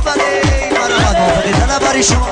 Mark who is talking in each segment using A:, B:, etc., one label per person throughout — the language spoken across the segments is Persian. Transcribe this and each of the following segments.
A: بله مرحبا موافقی طلباری شما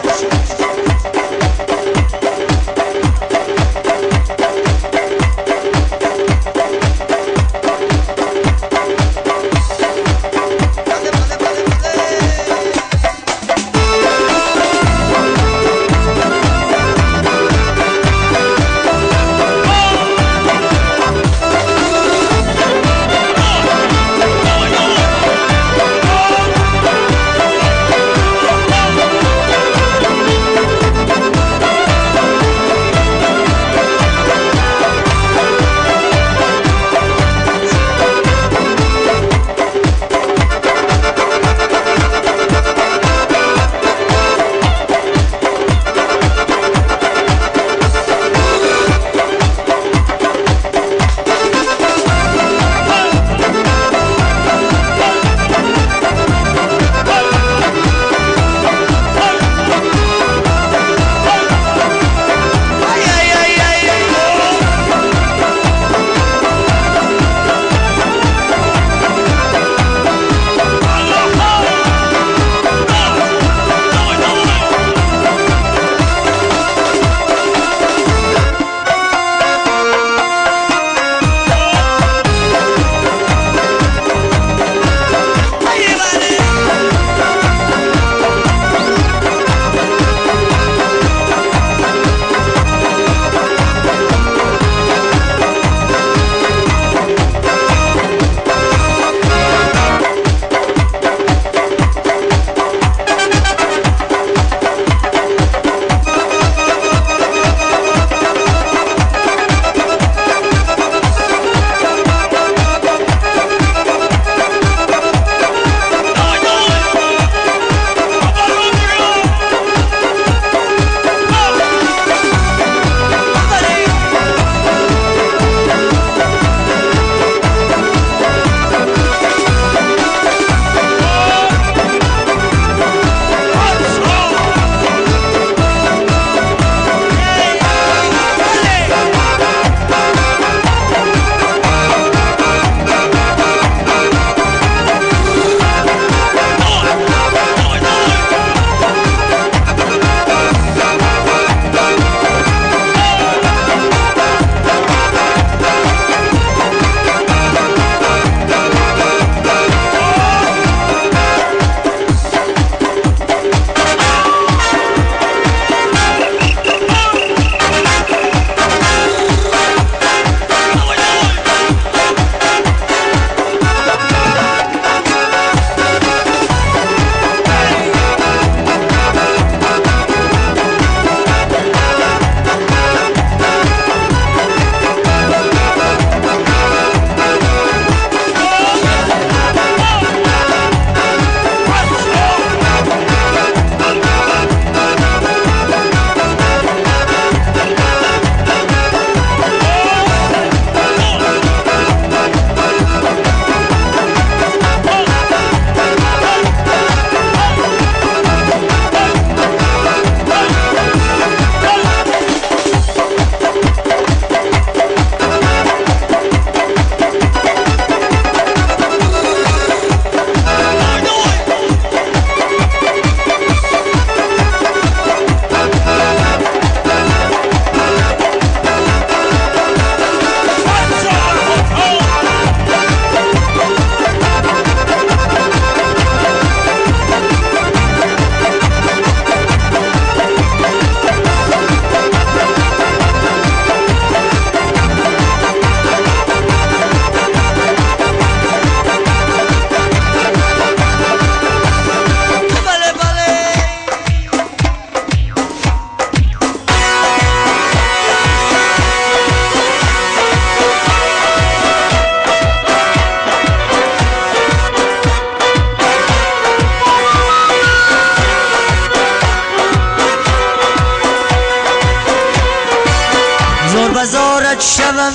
A: بزارت شوم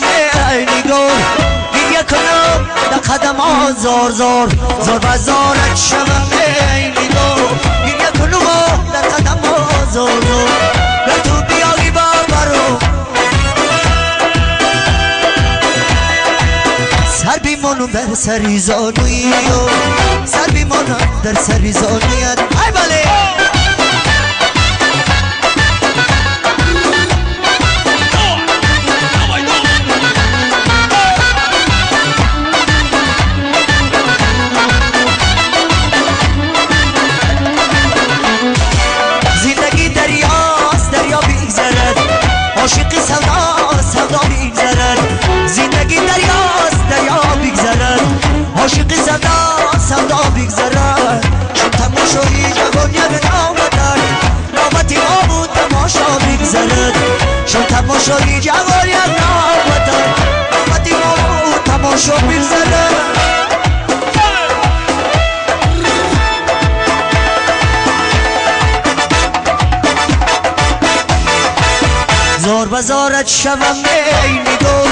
A: ای نگار گریه کنم در قدم ها زار زار زار بزارت شوم ای نگار گریه کنم در قدم ها زار زار و تو بیایی بابرو سر بیمانم در سری زانوی سر بیمانم در سری زانویت زار بزارت شوم ای نگار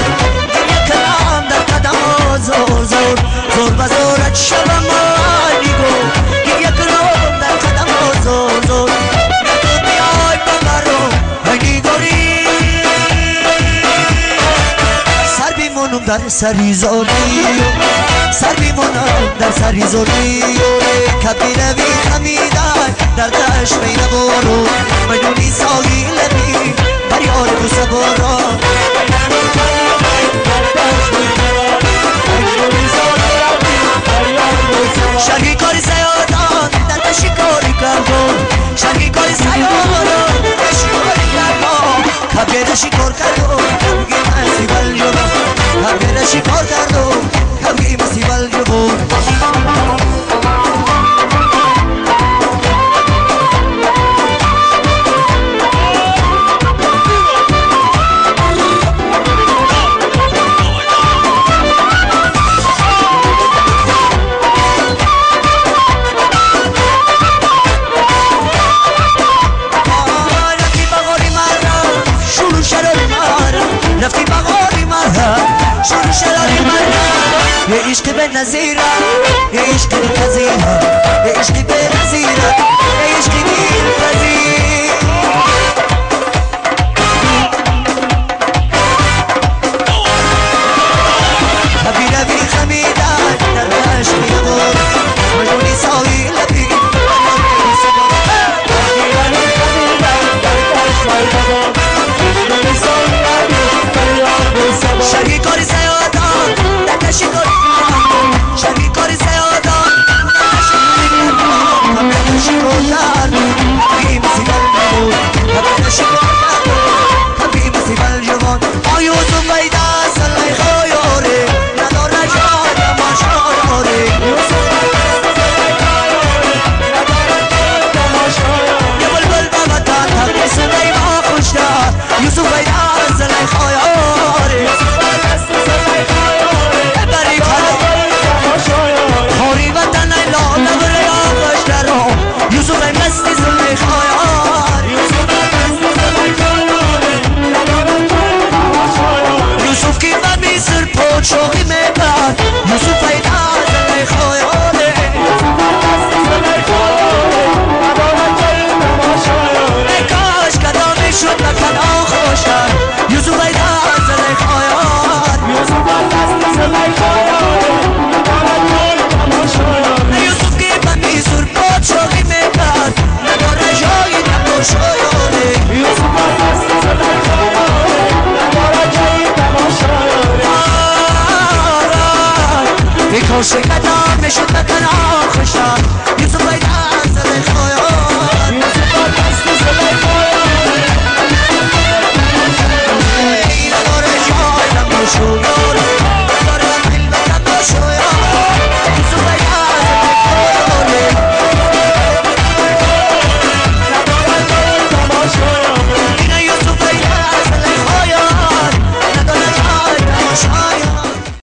A: گریه کنم در قدم ها زار زار زار بزارت شوم ای نگار گریه کنم در قدم ها زار زار نگو بیای ببرم ای نگاری سر بیمونم در سری زاری سر بیمونم در سری زاری کبی روی خمیدن در دشت بین بارو مدونی ساگیل بی بریار بوسه بارا شرقی کاری سیادان در شکاری کردم شرقی کاری سیادان در شکاری کردم کبیر شکار کردم کبگی مسیبل جبم کبیر شکار کردم کبگی مسیبل جبم رفتی بغاری مرا شروع شراری مرا یه عشق به نظیره یه عشق بی تزیره یه عشق به نظیره یه عشق بی تزیره کبی روی خمیدن در عشق یمون مجونی ساوی لبی شرقی کاری سیادان در شکاری کردم شرقی کاری سیادان در شکاری کردم کبیر شکار کردم کبیر مسیبل نبود کبیر شکار